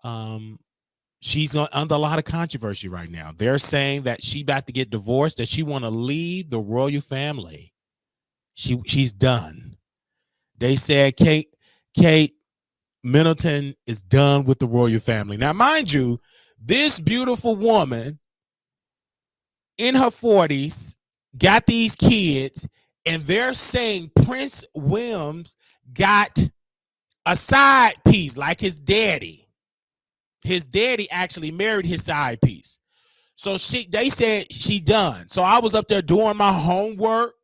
Um, she's under a lot of controversy right now. They're saying that she about to get divorced, that she want to leave the royal family. She's done. They said Kate Middleton is done with the royal family. Now, mind you, this beautiful woman in her 40s got these kids, and they're saying Prince Williams got a side piece like his daddy. His daddy actually married his side piece. So they said she done. So I was up there doing my homework,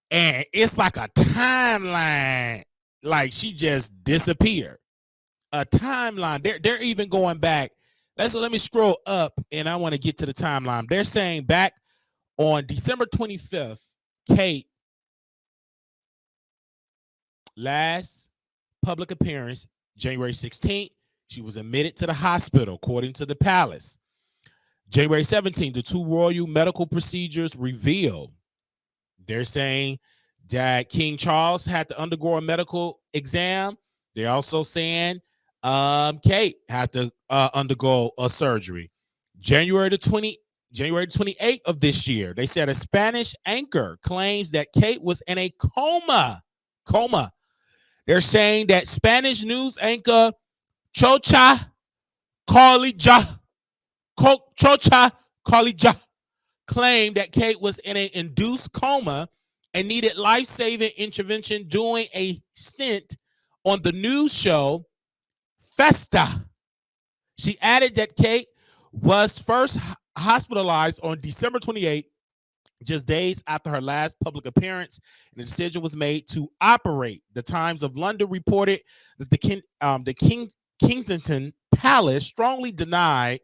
and it's like a timeline. Like she just disappeared. A timeline. They're even going back. Let me scroll up, and I want to get to the timeline. They're saying back on December 25th, Kate last public appearance, January 16th, she was admitted to the hospital, according to the palace. January 17th, the two royal medical procedures revealed. They're saying that King Charles had to undergo a medical exam. They're also saying Kate had to undergo a surgery. January 28th of this year, they said a Spanish anchor claims that Kate was in a coma. They're saying that Spanish news anchor Chocha Carlija claimed that Kate was in an induced coma and needed life-saving intervention during a stint on the news show Festa. She added that Kate was first hospitalized on December 28th, just days after her last public appearance, and the decision was made to operate. The Times of London reported that the Kensington Palace strongly denied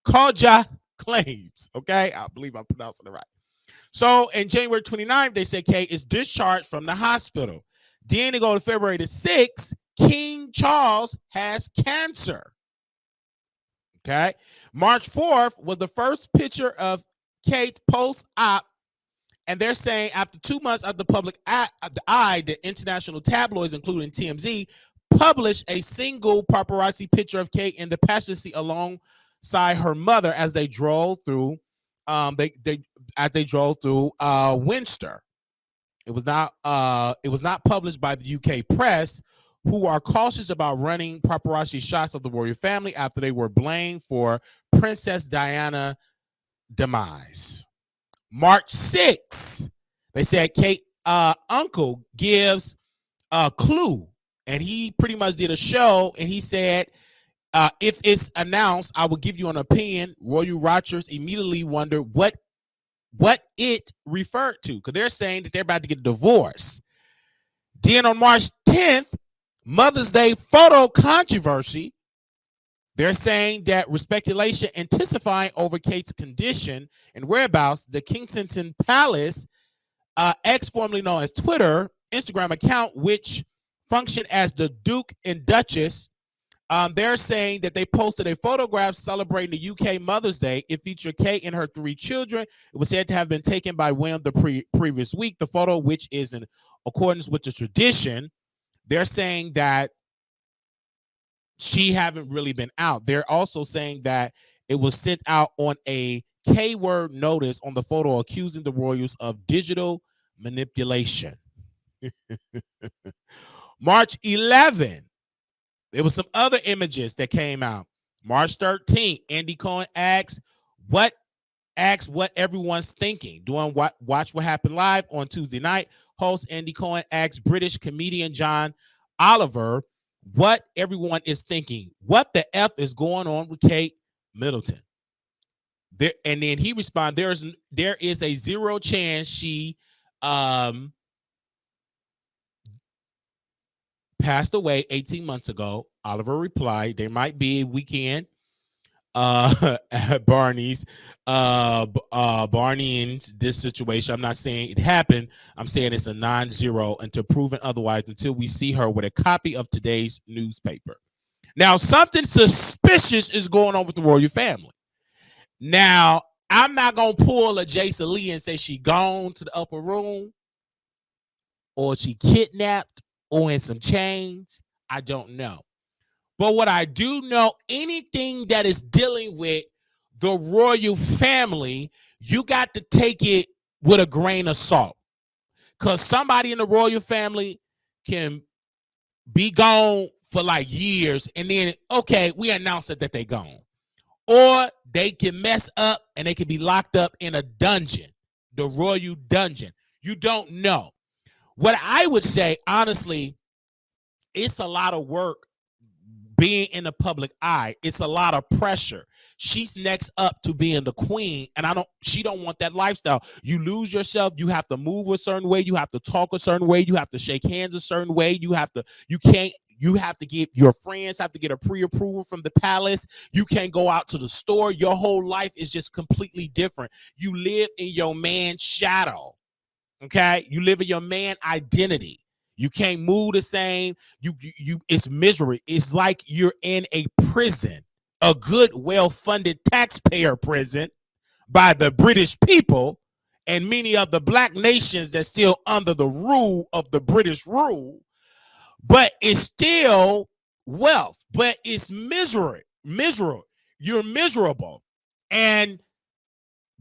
Kaja claims. Okay, I believe I'm pronouncing it right. So, in January 29th, they said Kate is discharged from the hospital. Then they go to February the 6th, King Charles has cancer. Okay, March 4th was the first picture of Kate post-op, and they're saying after 2 months of the public eye, the international tabloids, including TMZ, published a single paparazzi picture of Kate in the passenger seat alongside her mother as they drove through. They drove through Windsor. It was not published by the UK press, who are cautious about running paparazzi shots of the royal family after they were blamed for Princess Diana's demise. March 6th, they said Kate's uncle gives a clue, and he pretty much did a show, and he said, if it's announced, I will give you an opinion. Royal Watchers immediately wonder what it referred to, because they're saying that they're about to get a divorce. Then on March 10th, Mother's Day photo controversy. They're saying that with speculation intensifying over Kate's condition and whereabouts, the Kensington Palace, ex formerly known as Twitter, Instagram account, which functioned as the Duke and Duchess, they're saying that they posted a photograph celebrating the UK Mother's Day. It featured Kate and her 3 children. It was said to have been taken by William the previous week. The photo, which is in accordance with the tradition, they're saying that she haven't really been out. They're also saying that it was sent out on a K-word notice on the photo accusing the royals of digital manipulation. March 11th, there was some other images that came out. March 13th, Andy Cohen asks what everyone's thinking. Doing Watch What Happened Live on Tuesday night, host Andy Cohen asks British comedian John Oliver what everyone is thinking. What the F is going on with Kate Middleton? And then he responds, there is a 0 chance she passed away 18 months ago. Oliver replied, there might be a weekend at Barney's in this situation. I'm not saying it happened. I'm saying it's a non-zero until proven otherwise, until we see her with a copy of today's newspaper. Now, something suspicious is going on with the royal family. Now, I'm not going to pull a Jason Lee and say she gone to the upper room or she kidnapped or in some chains. I don't know. But what I do know, anything that is dealing with the royal family, you got to take it with a grain of salt. Because somebody in the royal family can be gone for like years, and then, okay, we announce it that they gone. Or they can mess up and they can be locked up in a dungeon, the royal dungeon. You don't know. What I would say, honestly, it's a lot of work being in the public eye. It's a lot of pressure. She's next up to being the queen, and she don't want that lifestyle. You lose yourself. You have to move a certain way. You have to talk a certain way. You have to shake hands a certain way. You have to get your friends have to get a pre-approval from the palace. You can't go out to the store. Your whole life is just completely different. You live in your man's shadow. Okay? You live in your man identity. You can't move the same. It's misery. It's like you're in a prison, a good, well-funded taxpayer prison by the British people and many of the black nations that's still under the rule of the British rule. But it's still wealth, but it's misery. You're miserable. And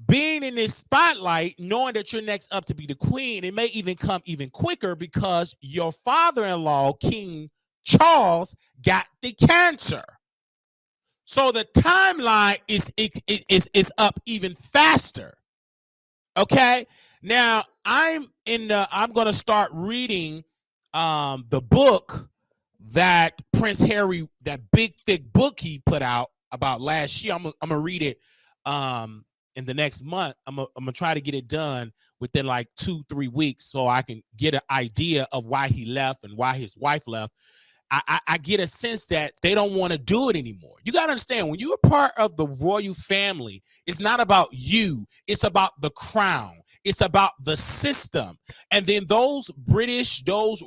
being in this spotlight, knowing that you're next up to be the queen, it may even come even quicker because your father-in-law, King Charles, got the cancer. So the timeline is up even faster. Okay. Now I'm going to start reading the book that Prince Harry, that big thick book he put out about last year. I'm gonna read it in the next month. I'm gonna try to get it done within like 2-3 weeks so I can get an idea of why he left and why his wife left. I get a sense that they don't want to do it anymore. You got to understand, when you're a part of the royal family, it's not about you. It's about the crown. It's about the system. And then those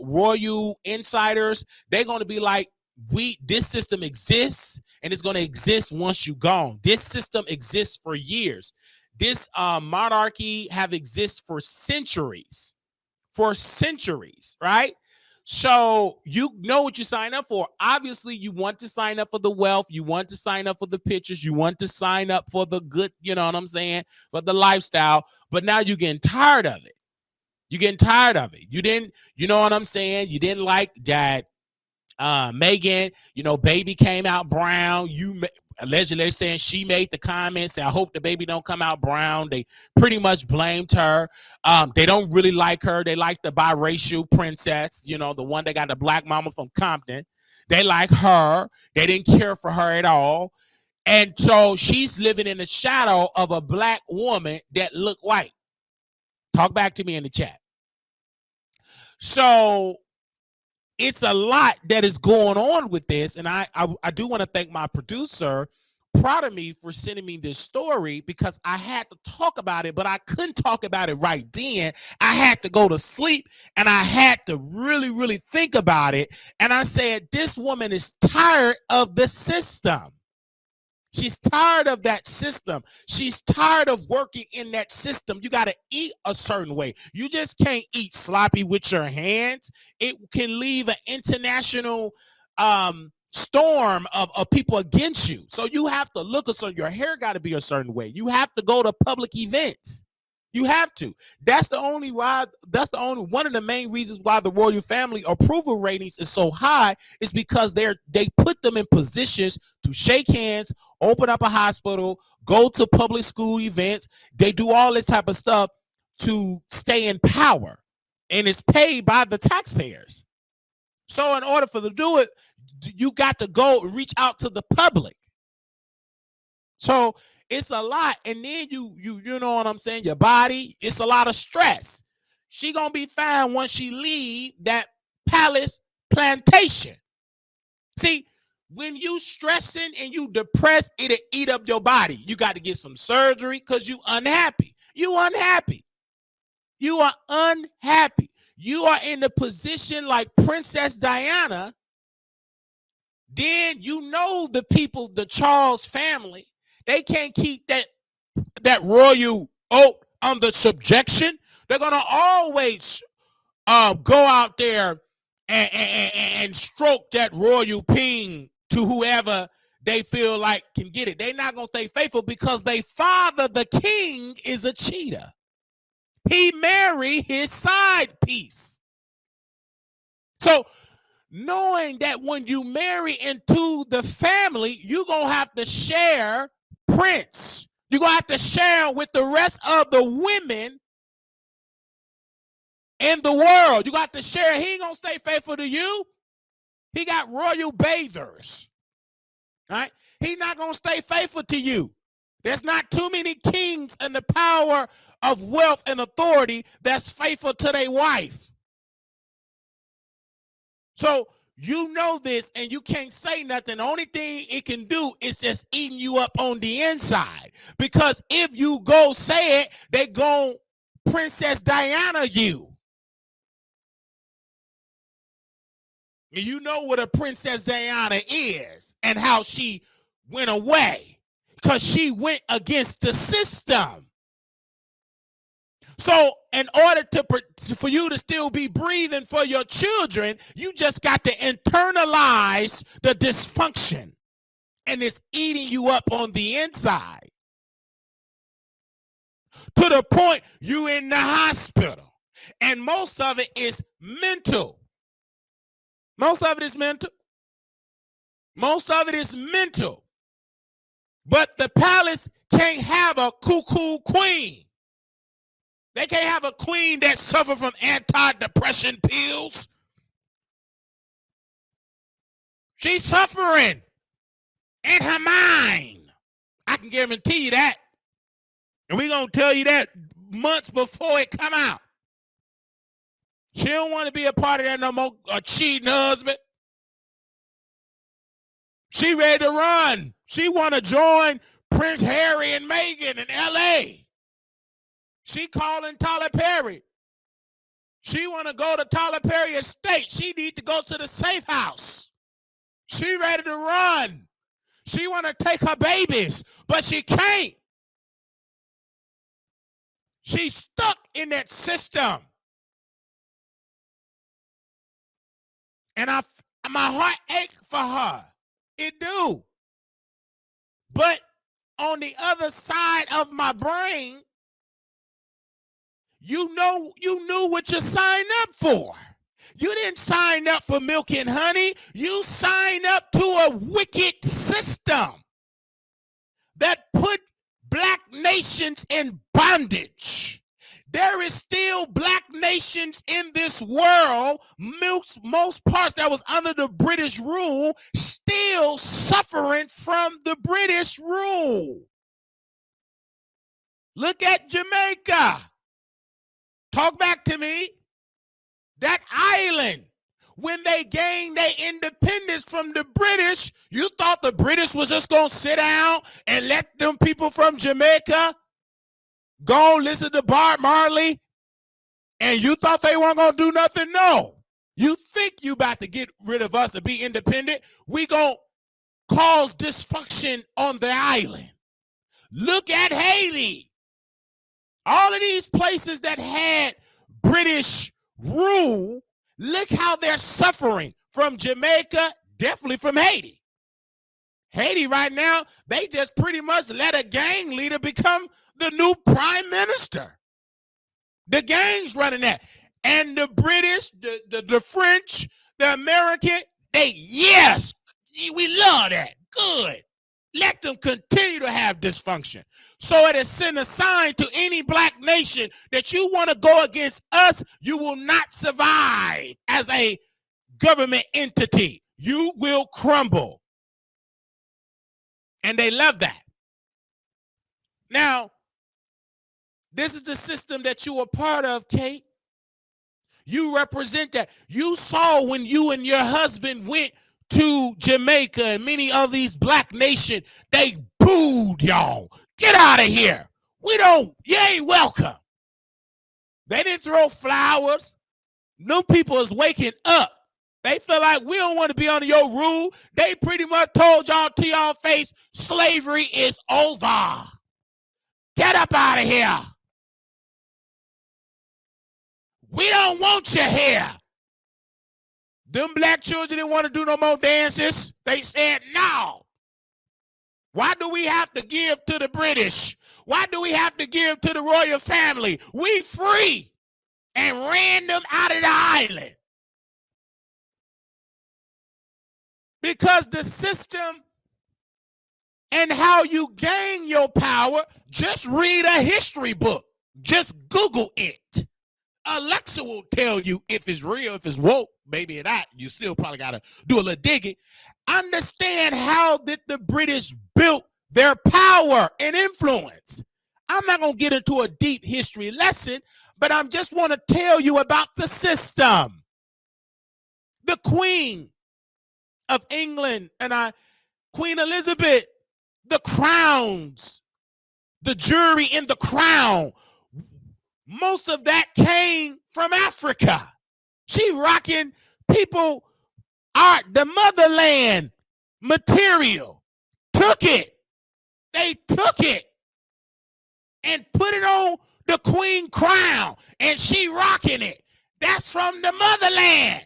royal insiders, they're going to be like, this system exists and it's going to exist once you're gone. This system exists for years. This monarchy have existed for centuries, right? So you know what you sign up for. Obviously, you want to sign up for the wealth. You want to sign up for the pictures. You want to sign up for the good, you know what I'm saying, for the lifestyle. But now you're getting tired of it. You're getting tired of it. You know what I'm saying? You didn't like that Megan, baby came out brown. Allegedly saying she made the comments, I hope the baby don't come out brown. They pretty much blamed her. They don't really like her. They like the biracial princess, the one that got the black mama from Compton. They like her. They didn't care for her at all. And so she's living in the shadow of a black woman that looked white. Talk back to me in the chat. So it's a lot that is going on with this. And I do want to thank my producer, proud of me, for sending me this story, because I had to talk about it, but I couldn't talk about it right then. I had to go to sleep and I had to really, really think about it. And I said, this woman is tired of the system. She's tired of that system. She's tired of working in that system. You got to eat a certain way. You just can't eat sloppy with your hands. It can leave an international storm of people against you. So you have to look a certain, your hair got to be a certain way. You have to go to public events. You have to. That's the only one of the main reasons why the royal family approval ratings is so high, is because they put them in positions to shake hands, open up a hospital, go to public school events. They do all this type of stuff to stay in power, and it's paid by the taxpayers. So in order for them to do it, you got to go reach out to the public. So it's a lot. And then you know what I'm saying? Your body, it's a lot of stress. She gonna be fine once she leave that palace plantation. See, when you stressing and you depressed, it'll eat up your body. You got to get some surgery because you unhappy. You unhappy. You are unhappy. You are in the position like Princess Diana. Then the people, the Charles family, they can't keep that royal oath under subjection. They're gonna always go out there and stroke that royal peen to whoever they feel like can get it. They're not going to stay faithful because their father, the king, is a cheater. He married his side piece. So knowing that when you marry into the family, you're going to have to share Prince. You're going to have to share with the rest of the women in the world. You got to share. He ain't going to stay faithful to you. He got royal bathers. Right? He's not going to stay faithful to you. There's not too many kings in the power of wealth and authority that's faithful to their wife. So you know this and you can't say nothing. The only thing it can do is just eating you up on the inside. Because if you go say it, they gon' Princess Diana you. And you know what a Princess Diana is and how she went away. Because she went against the system. So in order for you to still be breathing for your children, you just got to internalize the dysfunction. And it's eating you up on the inside. To the point you in the hospital. And most of it is mental. Most of it is mental. Most of it is mental. But the palace can't have a cuckoo queen. They can't have a queen that suffers from anti-depression pills. She's suffering in her mind. I can guarantee you that. And we're going to tell you that months before it come out. She don't want to be a part of that no more, a cheating husband. She ready to run. She want to join Prince Harry and Meghan in L.A. She calling Tyler Perry. She want to go to Tyler Perry estate. She need to go to the safe house. She ready to run. She want to take her babies, but she can't. She's stuck in that system. And my heart ache for her. It do. But on the other side of my brain, you knew what you signed up for. You didn't sign up for milk and honey. You signed up to a wicked system that put black nations in bondage. There is still black nations in this world, most parts that was under the British rule, still suffering from the British rule. Look at Jamaica. Talk back to me. That island, when they gained their independence from the British, you thought the British was just going to sit down and let them people from Jamaica go listen to Bob Marley, and you thought they weren't going to do nothing? No. You think you about to get rid of us and be independent? We going to cause dysfunction on the island. Look at Haiti. All of these places that had British rule, look how they're suffering from Jamaica, definitely from Haiti. Haiti right now, they just pretty much let a gang leader become the new prime minister. The gang's running that. And the British, the French, the American, yes, we love that. Good. Let them continue to have dysfunction. So it is sent a sign to any black nation that you want to go against us, you will not survive as a government entity. You will crumble. And they love that. Now, this is the system that you were part of, Kate. You represent that. You saw when you and your husband went to Jamaica and many of these black nations, they booed y'all. Get out of here. You ain't welcome. They didn't throw flowers. Them people is waking up. They feel like we don't want to be under your rule. They pretty much told y'all to your face, slavery is over. Get up out of here. We don't want you here. Them black children didn't want to do no more dances. They said, no. Why do we have to give to the British? Why do we have to give to the royal family? We free, and ran them out of the island. Because the system and how you gain your power, just read a history book. Just Google it. Alexa will tell you if it's real, if it's woke. Maybe it not. You still probably got to do a little digging. Understand how did the British built their power and influence. I'm not going to get into a deep history lesson, but I just want to tell you about the system. The Queen of England and Queen Elizabeth, the crowns, the jury in the crown, most of that came from Africa. She rocking people art, the motherland material, took it. They took it and put it on the queen crown, and she rocking it. That's from the motherland.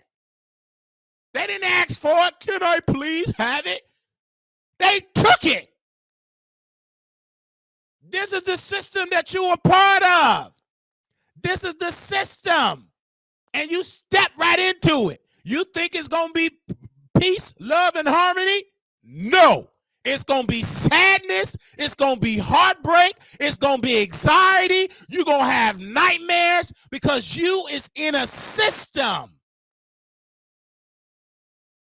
They didn't ask for it. Can I please have it? They took it. This is the system that you are part of. This is the system. And you step right into it. You think it's going to be peace, love, and harmony? No. It's going to be sadness. It's going to be heartbreak. It's going to be anxiety. You're going to have nightmares because you is in a system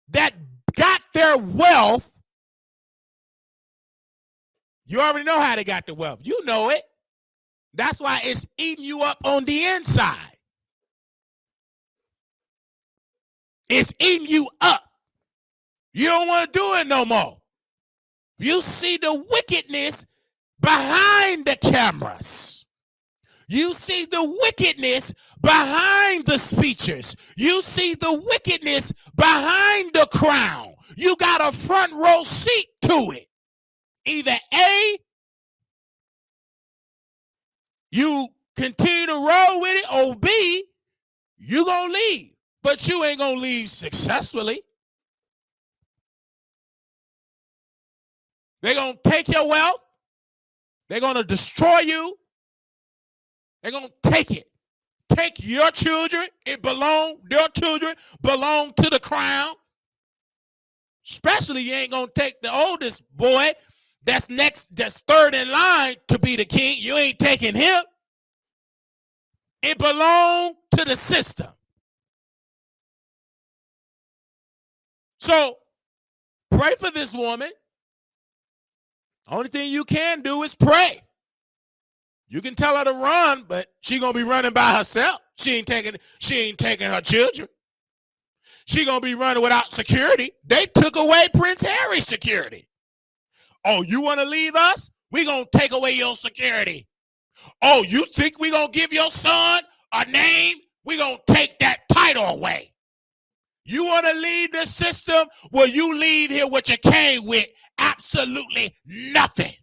that got their wealth. You already know how they got the wealth. You know it. That's why it's eating you up on the inside. It's eating you up. You don't want to do it no more. You see the wickedness behind the cameras. You see the wickedness behind the speeches. You see the wickedness behind the crown. You got a front row seat to it. Either A, you continue to roll with it, or B, you gonna leave. But you ain't gonna leave successfully. They're gonna take your wealth. They're gonna destroy you. They're gonna take it. Take your children. Their children belong to the crown. Especially you ain't gonna take the oldest boy that's third in line to be the king. You ain't taking him. It belongs to the system. So pray for this woman. Only thing you can do is pray. You can tell her to run, but she gonna be running by herself. She ain't taking her children. She gonna be running without security. They took away Prince Harry's security. Oh, you want to leave us? We gonna take away your security. Oh, you think we gonna give your son a name? We gonna take that title away. You want to leave the system? Well, you leave here what you came with. Absolutely nothing.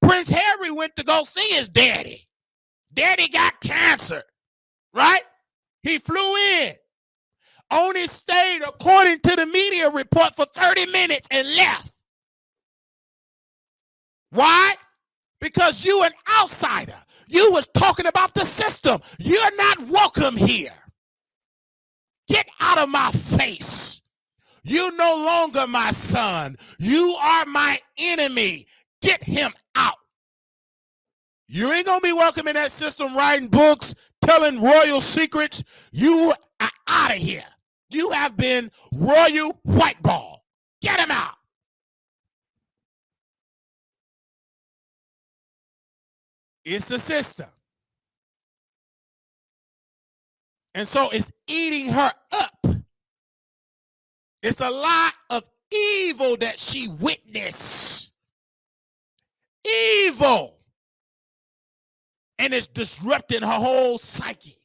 Prince Harry went to go see his daddy. Daddy got cancer, right? He flew in. Only stayed, according to the media report, for 30 minutes and left. Why? Because you an outsider. You was talking about the system. You're not welcome here. Get out of my face. You're no longer my son. You are my enemy. Get him out. You ain't going to be welcome in that system writing books, telling royal secrets. You are out of here. You have been royal whiteball. Get him out. It's the system. And so it's eating her up. It's a lot of evil that she witnessed. Evil. And it's disrupting her whole psyche.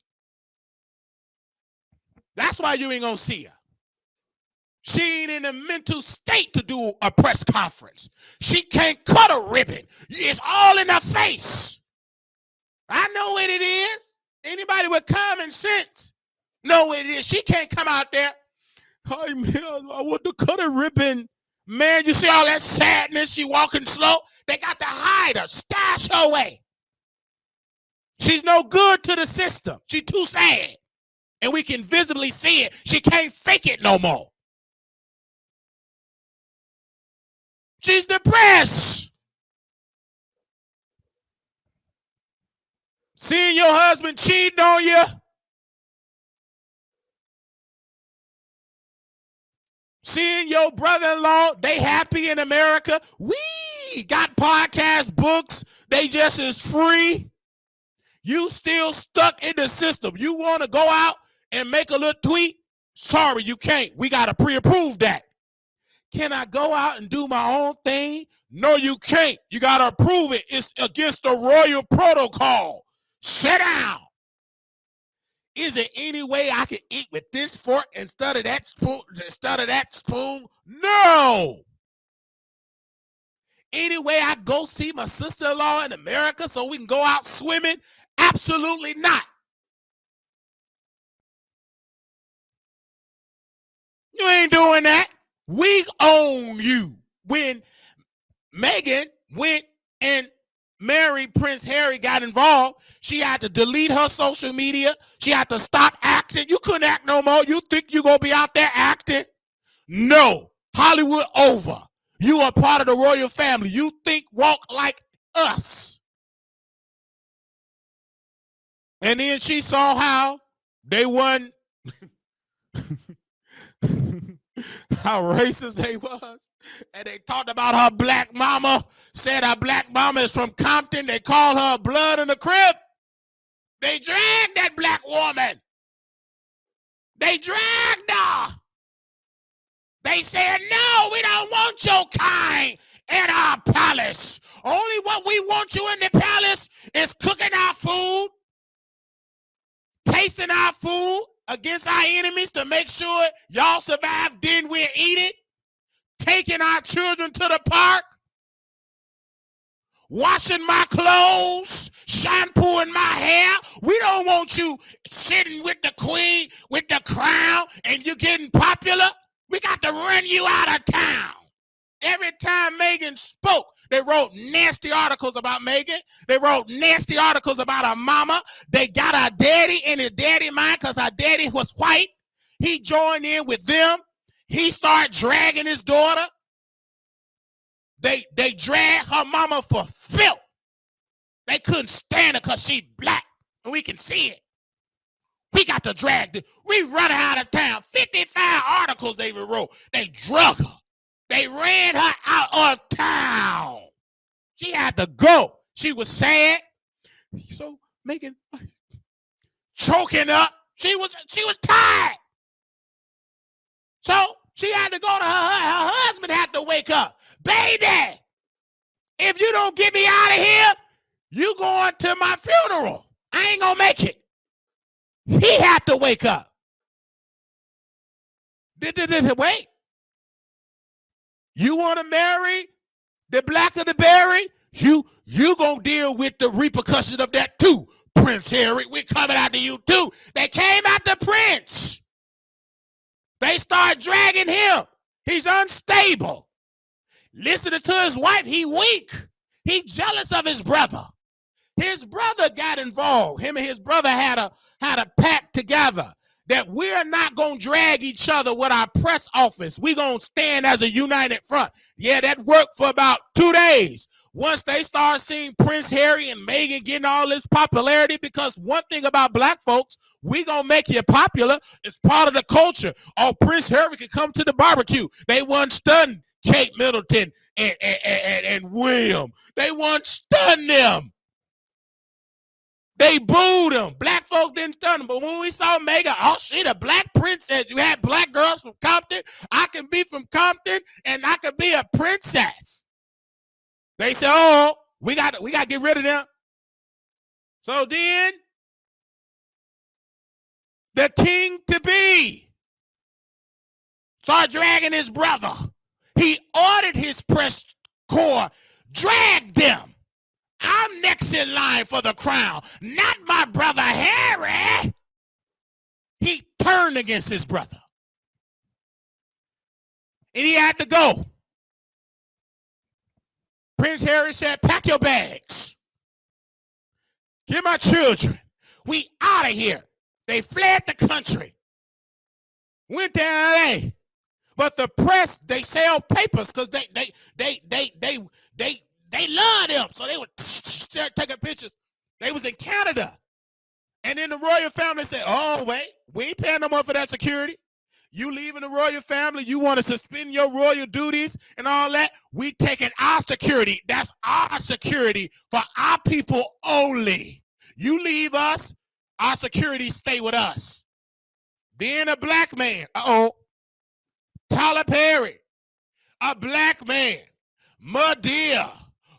That's why you ain't gonna see her. She ain't in a mental state to do a press conference. She can't cut a ribbon. It's all in her face. I know what it is. Anybody with common sense know what it is. She can't come out there Hey, man, I want to cut a ribbon. Man, you see all that sadness? She walking slow. They got to hide her, stash her away. She's no good to the system. She's too sad. And we can visibly see it. She can't fake it no more. She's depressed. Seeing your husband cheating on you. Seeing your brother-in-law, they happy in America. We got podcast books. They just is free. You still stuck in the system. You want to go out and make a little tweet? Sorry, you can't. We got to pre-approve that. Can I go out and do my own thing? No, you can't. You got to approve it. It's against the royal protocol. Sit down. Is there any way I can eat with this fork instead of that spoon? No. Any way I go see my sister-in-law in America so we can go out swimming? Absolutely not. You ain't doing that. We own you. When Meghan went and Mary, Prince Harry got involved, she had to delete her social media. She had to stop acting. You couldn't act no more. You think you're going to be out there acting? No. Hollywood over. You are part of the royal family. You think, walk like us. And then she saw how they won, how racist they was. And they talked about her black mama, said her black mama is from Compton. They call her blood in the crib. They dragged that black woman. They dragged her. They said, no, we don't want your kind in our palace. Only what we want you in the palace is cooking our food, tasting our food against our enemies to make sure y'all survive, then we'll eat it, taking our children to the park, washing my clothes, shampooing my hair. We don't want you sitting with the queen, with the crown, and you getting popular. We got to run you out of town. Every time Meghan spoke, they wrote nasty articles about Meghan. They wrote nasty articles about her mama. They got her daddy in his daddy mind because her daddy was white. He joined in with them. He started dragging his daughter. They dragged her mama for filth. They couldn't stand her because she's black. And we can see it. We got to drag we run her out of town. 55 articles they wrote. They drug her. They ran her out of town. She had to go. She was sad. So Meghan choking up. She was tired. So she had to go to her husband had to wake up. Baby, if you don't get me out of here, you going to my funeral. I ain't gonna make it. He had to wake up. Wait. You want to marry the black of the berry? You gonna deal with the repercussions of that too, Prince Harry. We're coming after you too. They came after Prince. They start dragging him. He's unstable. Listening to his wife, he weak. He jealous of his brother. His brother got involved. Him and his brother had a pact together that we're not going to drag each other with our press office. We're going to stand as a united front. Yeah, that worked for about 2 days. Once they start seeing Prince Harry and Meghan getting all this popularity, because one thing about black folks, we going to make you popular. It's part of the culture. Oh, Prince Harry could come to the barbecue. They weren't stunned Kate Middleton and William. They weren't stunned them. They booed him. Black folks didn't stun him. But when we saw Meghan, oh, she the black princess. You had black girls from Compton. I can be from Compton, and I can be a princess. They said, oh, we got to get rid of them. So then, the king-to-be started dragging his brother. He ordered his press corps, dragged them. I'm next in line for the crown, not my brother Harry. He turned against his brother. and he had to go. Prince Harry said, pack your bags. Get my children. We out of here. They fled the country. Went to LA. But the press, they sell papers because they love them. So they would taking pictures. They was in Canada. And then the royal family said, oh, wait, we ain't paying no more for that security. You leaving the royal family, you want to suspend your royal duties and all that. We taking our security. That's our security for our people only. You leave us, our security stay with us. Then a black man, Tyler Perry, a black man, Madea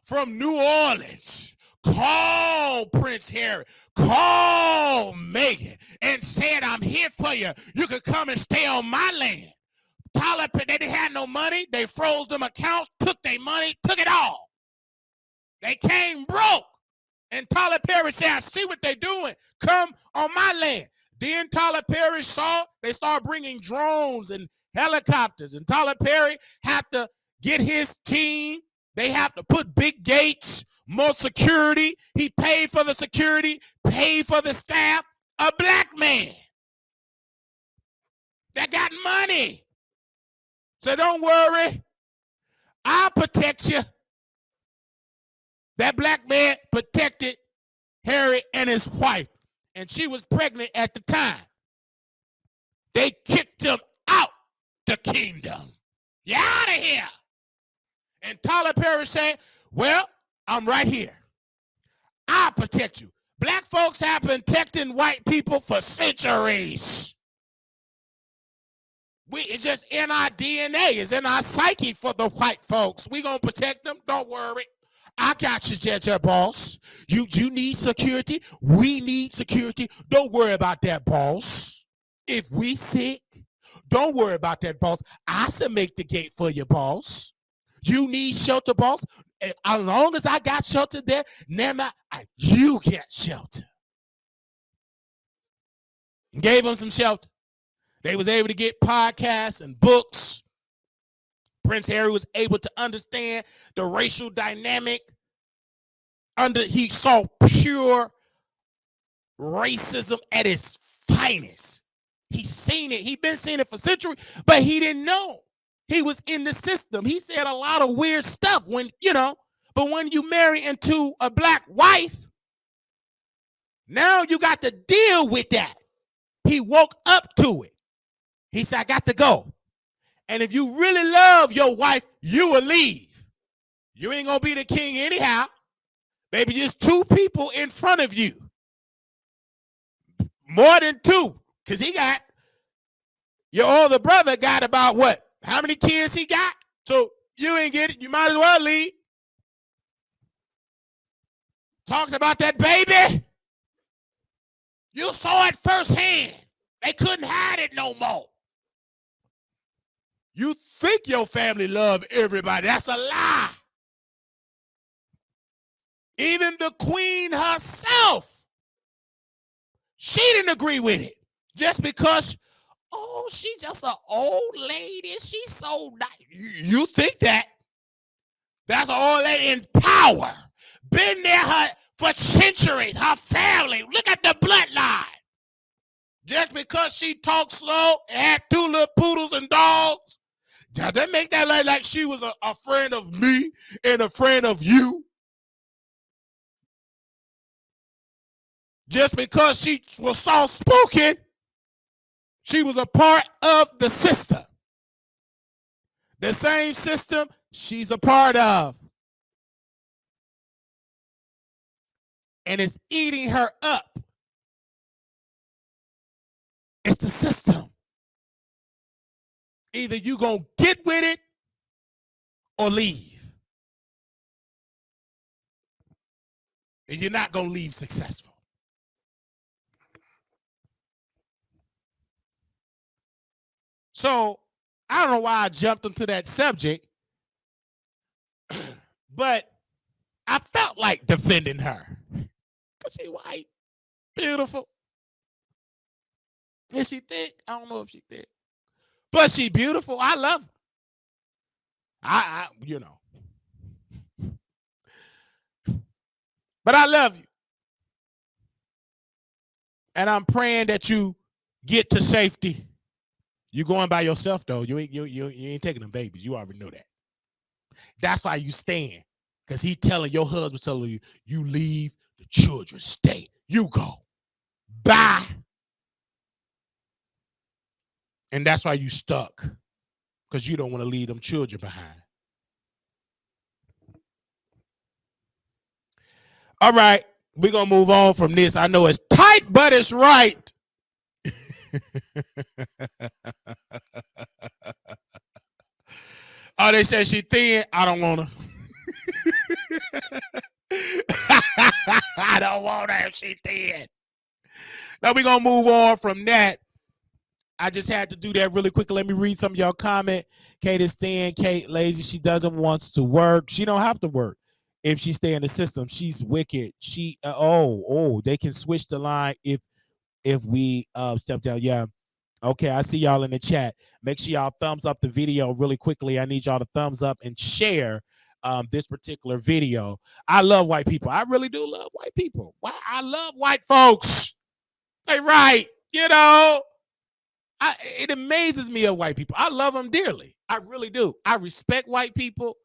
from New Orleans, called Prince Harry, called Meghan, and said, I'm here for you. You can come and stay on my land. Tyler Perry, they didn't have no money. They froze them accounts, took their money, took it all. They came broke. And Tyler Perry said, I see what they're doing. Come on my land. Then Tyler Perry saw they start bringing drones and helicopters. And Tyler Perry had to get his team. They have to put big gates, more security. He paid for the security, paid for the staff. A black man that got money. So don't worry. I'll protect you. That black man protected Harry and his wife. And she was pregnant at the time. They kicked him out the kingdom. You're out of here. And Tyler Perry said, well, I'm right here. I'll protect you. Black folks have been protecting white people for centuries. It's just in our DNA. It's in our psyche for the white folks. We're going to protect them. Don't worry. I got you, Judge, boss. You need security. We need security. Don't worry about that, boss. If we sick, don't worry about that, boss. I should make the gate for you, boss. You need shelter, boss. As long as I got shelter there, never mind, you get shelter. Gave them some shelter. They was able to get podcasts and books. Prince Harry was able to understand the racial dynamic. He saw pure racism at its finest. He's seen it. He's been seeing it for centuries, but he didn't know. He was in the system. He said a lot of weird stuff but when you marry into a black wife, now you got to deal with that. He woke up to it. He said, I got to go. And if you really love your wife, you will leave. You ain't going to be the king anyhow. Maybe just two people in front of you. More than two. Because he got, your older brother got about what? How many kids he got? So you ain't get it. You might as well leave. Talks about that baby. You saw it firsthand. They couldn't hide it no more. You think your family love everybody. That's a lie. Even the queen herself, she didn't agree with it. Just because, she just an old lady. She's so nice. You think that. That's an old lady in power. Been there for centuries. Her family. Look at the bloodline. Just because she talked slow and had two little poodles and dogs, does that make that like she was a friend of me and a friend of you? Just because she was soft-spoken, she was a part of the system. The same system she's a part of. And it's eating her up. It's the system. Either you gonna get with it or leave. And you're not gonna leave successful. So I don't know why I jumped into that subject, but I felt like defending her. Because she's white, beautiful. Is she thick? I don't know if she's thick. But she beautiful. I love her. you know. But I love you. And I'm praying that you get to safety. You going by yourself though. You ain't taking them babies. You already know that. That's why you stand. Because he telling your husband telling you, you leave, the children stay. You go. Bye. And that's why you stuck. Because you don't want to leave them children behind. All right. We're going to move on from this. I know it's tight, but it's right. Oh, they said she thin. I don't want her. I don't want her if she thin. Now we're going to move on from that. I just had to do that really quick. Let me read some of y'all comment. Kate is thin. Kate lazy. She doesn't want to work. She don't have to work if she stay in the system. She's wicked. She they can switch the line if we step down. Yeah. Okay, I see y'all in the chat. Make sure y'all thumbs up the video really quickly. I need y'all to thumbs up and share this particular video. I love white people. I really do love white people. I love white folks. They right. You know, it amazes me of white people. I love them dearly. I really do. I respect white people.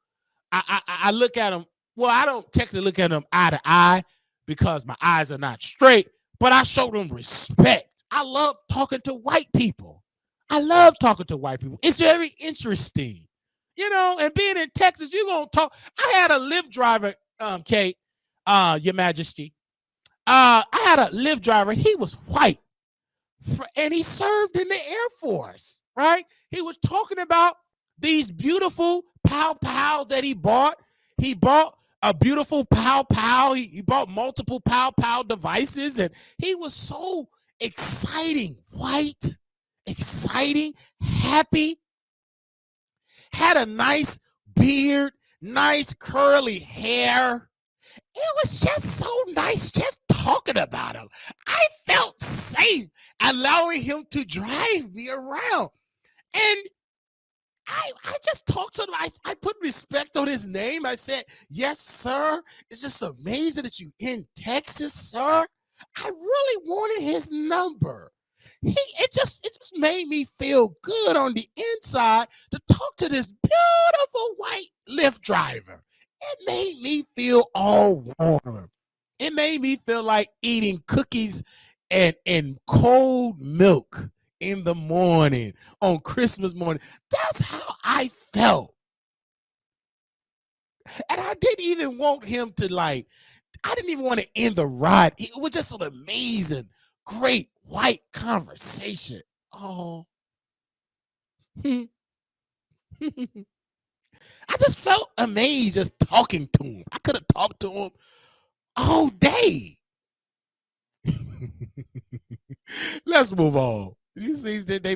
I look at them. Well, I don't technically look at them eye to eye because my eyes are not straight, but I show them respect. I love talking to white people. I love talking to white people. It's very interesting. You know, and being in Texas, you're going to talk. I had a Lyft driver, Kate, Your Majesty. I had a Lyft driver. He was white, and he served in the Air Force, right? He was talking about these beautiful pow pow that he bought. He bought a beautiful pow pow. He bought multiple pow pow devices, and he was so exciting, white, exciting, happy, had a nice beard, nice curly hair. It was just so nice just talking about him. I felt safe allowing him to drive me around. And I just talked to him. I put respect on his name. I said, yes, sir. It's just amazing that you in Texas, sir. I really wanted his number. It just made me feel good on the inside to talk to this beautiful white Lyft driver. It made me feel all warm. It made me feel like eating cookies and cold milk in the morning on Christmas morning. That's how I felt. And I didn't even want him to I didn't even want to end the ride. It was just an amazing, great white conversation. Oh. I just felt amazed just talking to him. I could have talked to him all day. Let's move on. You see that they